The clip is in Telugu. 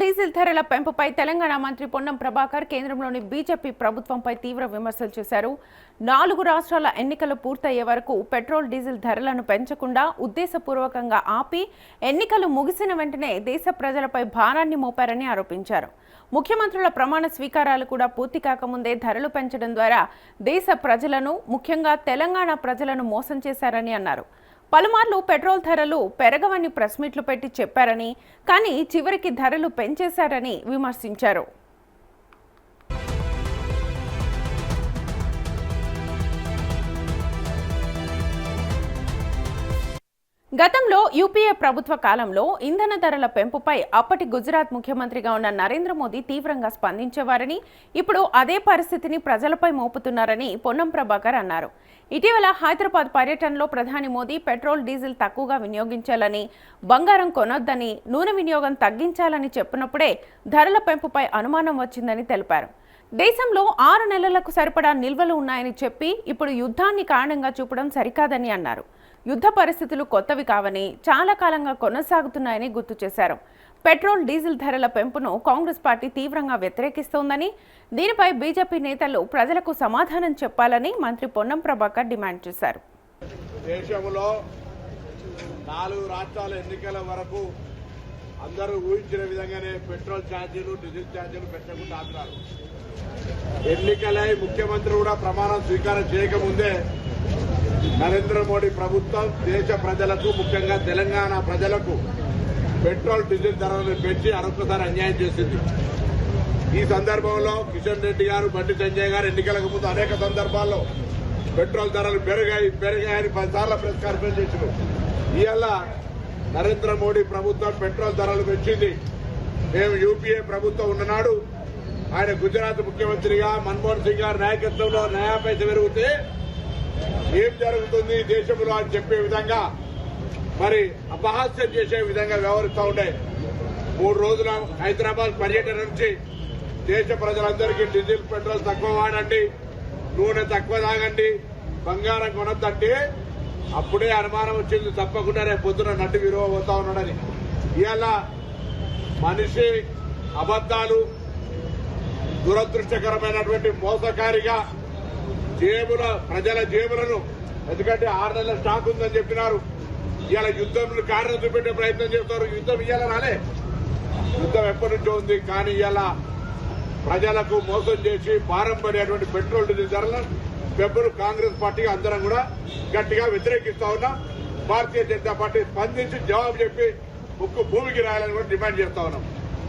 డీజిల్ ధరల పెంపుపై తెలంగాణ మంత్రి పొన్నం ప్రభాకర్ కేంద్రంలోని బీజేపీ ప్రభుత్వంపై తీవ్ర విమర్శలు చేశారు. 4 రాష్ట్రాల ఎన్నికలు పూర్తయ్యే వరకు పెట్రోల్ డీజిల్ ధరలను పెంచకుండా ఉద్దేశపూర్వకంగా ఆపి ఎన్నికలు ముగిసిన వెంటనే దేశ ప్రజలపై భారాన్ని మోపారని ఆరోపించారు. ముఖ్యమంత్రుల ప్రమాణ స్వీకారాలు కూడా పూర్తి కాకముందే ధరలు పెంచడం ద్వారా దేశ ప్రజలను, ముఖ్యంగా తెలంగాణ ప్రజలను మోసం చేశారని అన్నారు. పలుమార్లు పెట్రోల్ ధరలు పెరగవని ప్రెస్ మీట్లు పెట్టి చెప్పారని, కానీ చివరికి ధరలు పెంచేశారని విమర్శించారు. గతంలో యూపీఏ ప్రభుత్వ కాలంలో ఇంధన ధరల పెంపుపై అప్పటి గుజరాత్ ముఖ్యమంత్రిగా ఉన్న నరేంద్ర మోదీ తీవ్రంగా స్పందించేవారని, ఇప్పుడు అదే పరిస్థితిని ప్రజలపై మోపుతున్నారని పొన్నం ప్రభాకర్ అన్నారు. ఇటీవల హైదరాబాద్ పర్యటనలో ప్రధాని మోదీ పెట్రోల్ డీజిల్ తక్కువగా వినియోగించాలని, బంగారం కొనొద్దని, నూనె వినియోగం తగ్గించాలని చెప్పినప్పుడే ధరల పెంపుపై అనుమానం వచ్చిందని తెలిపారు. దేశంలో 6 నెలలకు సరిపడా నిల్వలు ఉన్నాయని చెప్పి ఇప్పుడు యుద్ధాన్ని కారణంగా చూపడం సరికాదని అన్నారు. యుద్ధ పరిస్థితులు కొత్తవి కావని, చాలా కాలంగా కొనసాగుతున్నాయని గుర్తు చేశారు. పెట్రోల్ డీజిల్ ధరల పెంపును కాంగ్రెస్ పార్టీ తీవ్రంగా వ్యతిరేకిస్తోందని, దీనిపై బీజేపీ నేతలు ప్రజలకు సమాధానం చెప్పాలని మంత్రి పొన్నం ప్రభాకర్ డిమాండ్ చేశారు. దేశంలో 4 రాష్ట్రాల ఎన్నికల వరకు అందరూ ఊహించిన విధంగానే పెట్రోల్ ఛార్జీలు, డీజిల్ ఛార్జీలు పెట్టకుండా ఆపారు. ఎన్నికలై ముఖ్యమంత్రి కూడా ప్రమాణం స్వీకారం చేయకముందే నరేంద్ర మోడీ ప్రభుత్వం దేశ ప్రజలకు, ముఖ్యంగా తెలంగాణ ప్రజలకు పెట్రోల్ డీజిల్ ధరలను పెంచి మరొకసారి అన్యాయం చేసింది. ఈ సందర్భంలో కిషన్ రెడ్డి గారు, బండి సంజయ్ గారు ఎన్నికలకు ముందు అనేక సందర్భాల్లో పెట్రోల్ ధరలు పెరిగాయని 10 సార్లు ప్రెస్ కాన్ఫరెన్స్ చేశారు. ఇవాళ నరేంద్ర మోడీ ప్రభుత్వం పెట్రోల్ ధరలు పెంచింది. మేము యూపీఏ ప్రభుత్వం ఉన్ననాడు ఆయన గుజరాత్ ముఖ్యమంత్రిగా మన్మోహన్ సింగ్ గారి నాయకత్వంలో నయా పైస పెరిగితే ఏం జరుగుతుంది దేశంలో అని చెప్పే విధంగా, మరి అపహాస్యం చేసే విధంగా వ్యవహరిస్తూ ఉండే. 3 రోజుల హైదరాబాద్ పర్యటన నుంచి దేశ ప్రజలందరికీ డీజిల్, పెట్రోల్ తక్కువ వాడండి, నూనె తక్కువ తాగండి, బంగారం కొనొద్దంటే అప్పుడే అనుమానం వచ్చింది. తప్పకుండా రేపు పొద్దున నడ్డు విలువ పోతా ఉన్నాడని. ఇవాళ మనిషి అబద్దాలు, దురదృష్టకరమైనటువంటి మోసకారిగా ప్రజల జేబులను, ఎందుకంటే 6 నెలల స్టాక్ ఉందని చెప్పినారు. ఇవాళ యుద్ధం కారణం చూపెట్టే ప్రయత్నం చేస్తారు. యుద్ధం ఇవాళ రాలే, యుద్ధం ఎప్పటి నుంచో ఉంది. కానీ ఇవాళ ప్రజలకు మోసం చేసి భారం పడేటువంటి పెట్రోల్ డీజిల్ ధరలను పెంపును కాంగ్రెస్ పార్టీగా అందరం కూడా గట్టిగా వ్యతిరేకిస్తా ఉన్నాం. భారతీయ జనతా పార్టీ స్పందించి జవాబు చెప్పి ముక్కు భూమికి రాయాలని కూడా డిమాండ్ చేస్తా ఉన్నాం.